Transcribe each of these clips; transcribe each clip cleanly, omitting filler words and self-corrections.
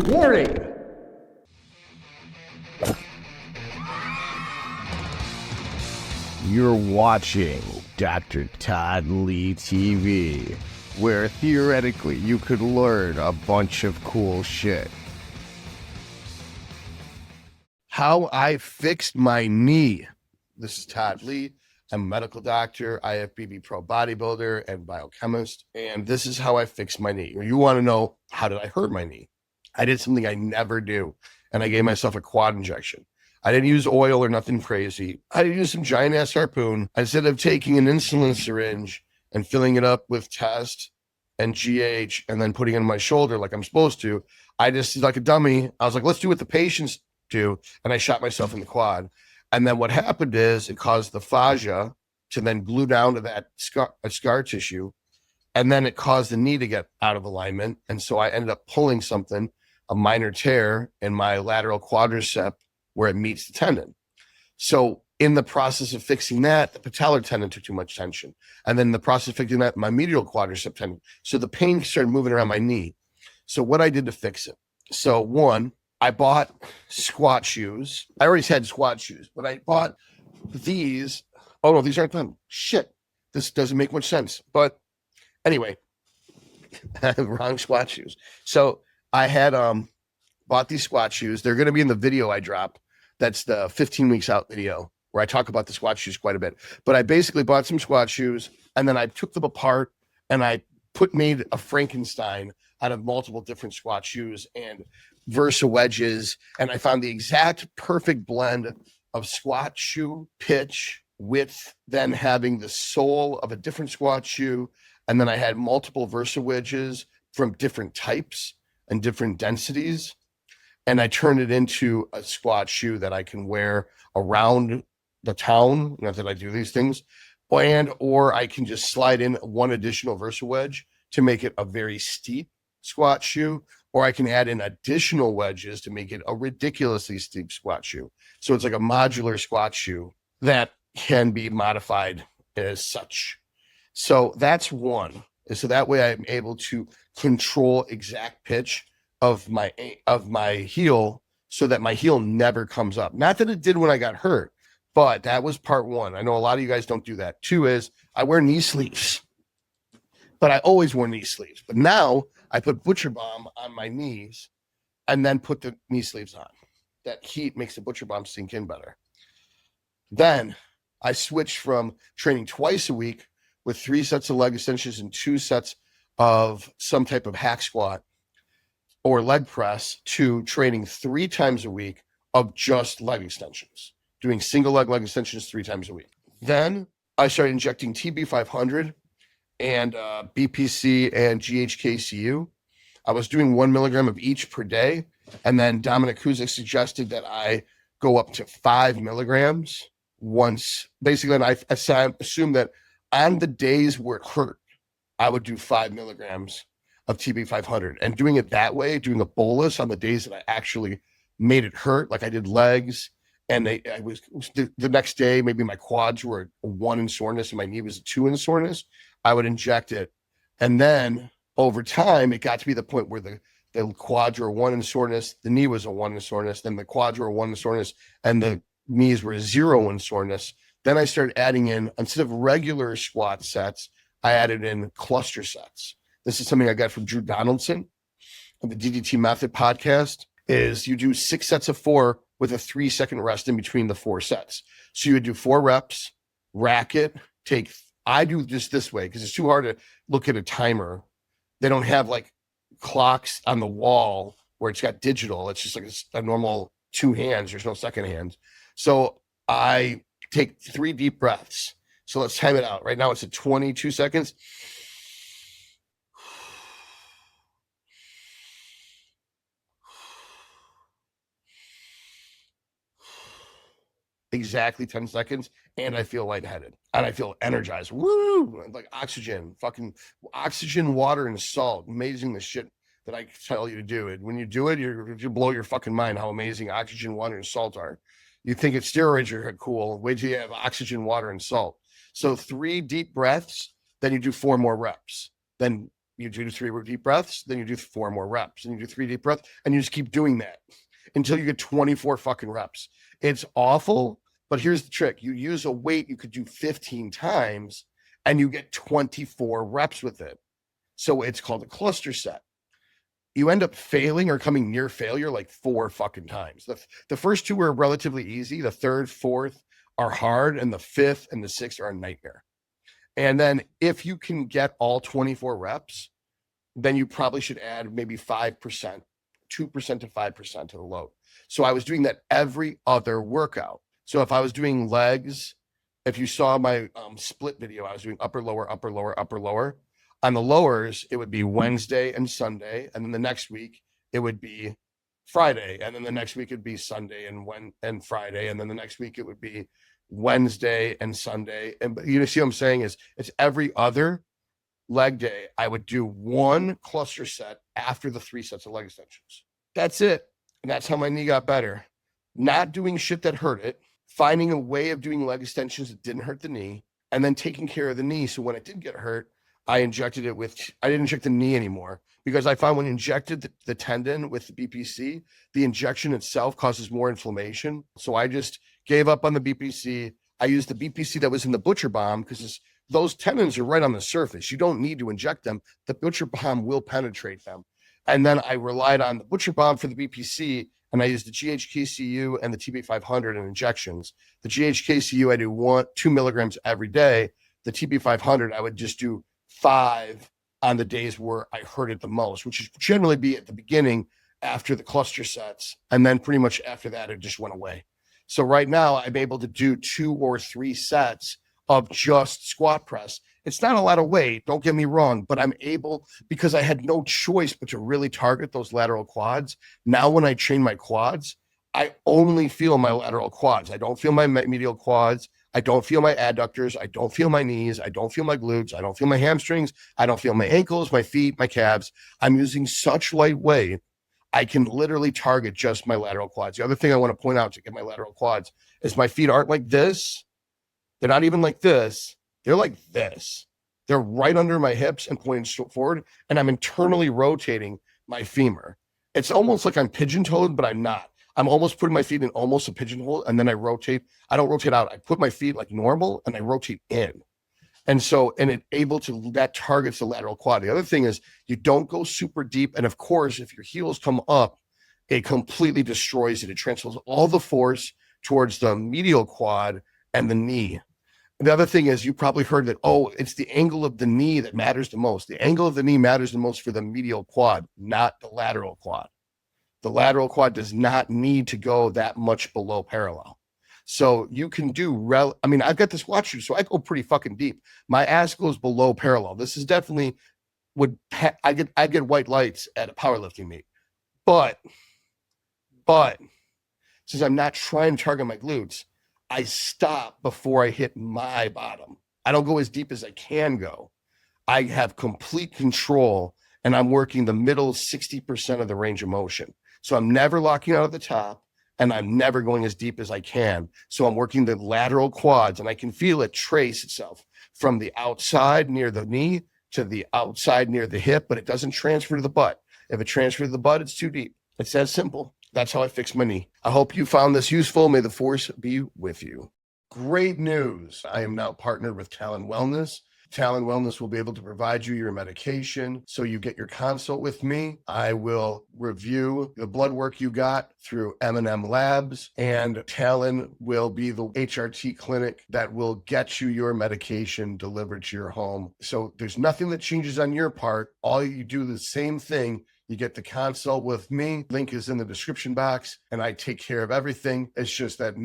Warning! You're watching Dr. Todd Lee TV, where theoretically you could learn a bunch of cool shit. How I fixed my knee. This is Todd Lee. I'm a medical doctor, IFBB pro bodybuilder, and biochemist. And this is how I fixed my knee. You want to know, how did I hurt my knee? I did something I never do, and I gave myself a quad injection. I didn't use oil or nothing crazy. I used some giant ass harpoon. Instead of taking an insulin syringe and filling it up with test and GH and then putting it on my shoulder like I'm supposed to, I just, like a dummy, I was like, let's do what the patients do. And I shot myself in the quad. And then what happened is it caused the fascia to then glue down to that scar tissue. And then it caused the knee to get out of alignment. And so I ended up pulling something, a minor tear in my lateral quadricep where it meets the tendon. So in the process of fixing that, the patellar tendon took too much tension. And then in the process of fixing that, my medial quadricep tendon. So the pain started moving around my knee. So what I did to fix it. So one, I bought squat shoes. I already had squat shoes, but I bought these. Oh no, these aren't them. Shit. This doesn't make much sense. But anyway, I have wrong squat shoes. So I had bought these squat shoes. They're going to be in the video I drop. That's the 15 weeks out video where I talk about the squat shoes quite a bit. But I basically bought some squat shoes and then I took them apart and I made a Frankenstein out of multiple different squat shoes and Versa wedges. And I found the exact perfect blend of squat shoe pitch width, then having the sole of a different squat shoe. And then I had multiple Versa wedges from different types and different densities. And I turned it into a squat shoe that I can wear around the town. Not that I do these things, or I can just slide in one additional Versa wedge to make it a very steep squat shoe, or I can add in additional wedges to make it a ridiculously steep squat shoe. So it's like a modular squat shoe that can be modified as such. So that's one. So that way I'm able to control exact pitch of my heel so that my heel never comes up. Not that it did when I got hurt, but that was part one. I know a lot of you guys don't do that. Two is I wear knee sleeves, but I always wore knee sleeves. But now I put Butcher Balm on my knees and then put the knee sleeves on. That heat makes the Butcher Balm sink in better. Then I switched from training twice a week with 3 sets of leg extensions and 2 sets of some type of hack squat or leg press to training 3 times a week of just leg extensions, doing single leg extensions 3 times a week. Then I started injecting TB500 and BPC and GHK-CU. I was doing 1 milligram of each per day. And then Dominic Kuzik suggested that I go up to 5 milligrams once. Basically, and I assumed that on the days where it hurt, I would do 5 milligrams of TB500 and doing it that way, doing a bolus on the days that I actually made it hurt. Like I did legs and I was the next day, maybe my quads were a 1 in soreness and my knee was a 2 in soreness. I would inject it. And then over time, it got to be the point where the quads were 1 in soreness, the knee was a 1 in soreness, then the quads were a 1 in soreness, and the knees were 0 in soreness. Then I started adding in, instead of regular squat sets, I added in cluster sets. This is something I got from Drew Donaldson of the DDT Method podcast, is you do 6 sets of 4 with a 3-second rest in between the 4 sets. So you would do 4 reps, rack it, I do just this way because it's too hard to look at a timer. They don't have like clocks on the wall where it's got digital. It's just like a normal 2 hands. There's no second hand. So I take 3 deep breaths. So let's time it out. Right now it's at 22 seconds. Exactly 10 seconds, and I feel lightheaded, and I feel energized. Woo! Like oxygen, fucking oxygen, water, and salt. Amazing the shit that I tell you to do. It when you do it, you blow your fucking mind how amazing oxygen, water, and salt are. You think it's steroids are cool. Wait till you have oxygen, water, and salt. So 3 deep breaths, then you do 4 more reps. Then You do 3 deep breaths, then you do 4 more reps, and you do 3 deep breaths, and you just keep doing that until you get 24 fucking reps. It's awful, but here's the trick. You use a weight you could do 15 times and you get 24 reps with it. So it's called a cluster set. You end up failing or coming near failure like 4 fucking times. The first 2 are relatively easy. The third, fourth are hard, and the fifth and the sixth are a nightmare. And then if you can get all 24 reps, then you probably should add maybe 5%, 2% to 5% to the load. So I was doing that every other workout. So if I was doing legs, if you saw my split video, I was doing upper, lower, upper, lower, upper, lower. On the lowers, it would be Wednesday and Sunday. And then the next week, it would be Friday. And then the next week, it'd be Sunday and Friday. And then the next week, it would be Wednesday and Sunday. And you see what I'm saying is it's every other leg day. I would do 1 cluster set after the 3 sets of leg extensions. That's it. And that's how my knee got better. Not doing shit that hurt it, finding a way of doing leg extensions that didn't hurt the knee, and then taking care of the knee. So when it did get hurt, I injected it with, I didn't inject the knee anymore because I found when you injected the tendon with the BPC, the injection itself causes more inflammation. So I just gave up on the BPC. I used the BPC that was in the Butcher Balm because those tendons are right on the surface. You don't need to inject them. The Butcher Balm will penetrate them. And then I relied on the Butcher Balm for the BPC, and I used the GHK-CU and the TB500 in injections. The GHK-CU, I do 2 milligrams every day. The TB500, I would just do 5 on the days where I hurt it the most, which is generally be at the beginning after the cluster sets. And then pretty much after that, it just went away. So right now I'm able to do 2 or 3 sets of just squat press. It's not a lot of weight, don't get me wrong, but I'm able, because I had no choice but to really target those lateral quads. Now when I train my quads, I only feel my lateral quads. I don't feel my medial quads. I don't feel my adductors. I don't feel my knees. I don't feel my glutes. I don't feel my hamstrings. I don't feel my ankles, my feet, my calves. I'm using such light weight. I can literally target just my lateral quads. The other thing I want to point out to get my lateral quads is my feet aren't like this. They're not even like this. They're like this. They're right under my hips and pointing forward, and I'm internally rotating my femur. It's almost like I'm pigeon-toed, but I'm not. I'm almost putting my feet in almost a pigeonhole, and then I rotate. I don't rotate out. I put my feet like normal, and I rotate in. And so, and that targets the lateral quad. The other thing is you don't go super deep. And of course, if your heels come up, it completely destroys it. It transfers all the force towards the medial quad and the knee. The other thing is you probably heard that, oh, it's the angle of the knee that matters the most. The angle of the knee matters the most for the medial quad, not the lateral quad. The lateral quad does not need to go that much below parallel. So you can do, I've got this watch, so I go pretty fucking deep. My ass goes below parallel. This is definitely, I get white lights at a powerlifting meet. But since I'm not trying to target my glutes, I stop before I hit my bottom. I don't go as deep as I can go. I have complete control, and I'm working the middle 60% of the range of motion. So I'm never locking out at the top, and I'm never going as deep as I can. So I'm working the lateral quads, and I can feel it trace itself from the outside near the knee to the outside near the hip, but it doesn't transfer to the butt. If it transfers to the butt, it's too deep. It's that simple. That's how I fix my knee. I hope you found this useful. May the force be with you. Great news. I am now partnered with Talon Wellness. Talon Wellness will be able to provide you your medication. So you get your consult with me. I will review the blood work you got through M&M Labs, and Talon will be the HRT clinic that will get you your medication delivered to your home. So there's nothing that changes on your part. All you do the same thing. You get the consult with me. Link is in the description box, and I take care of everything. It's just that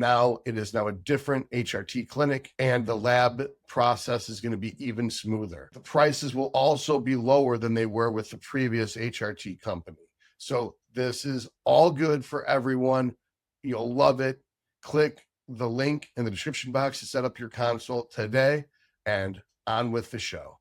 it is now a different HRT clinic, and the lab process is going to be even smoother. The prices will also be lower than they were with the previous HRT company. So this is all good for everyone. You'll love it. Click the link in the description box to set up your consult today, and on with the show.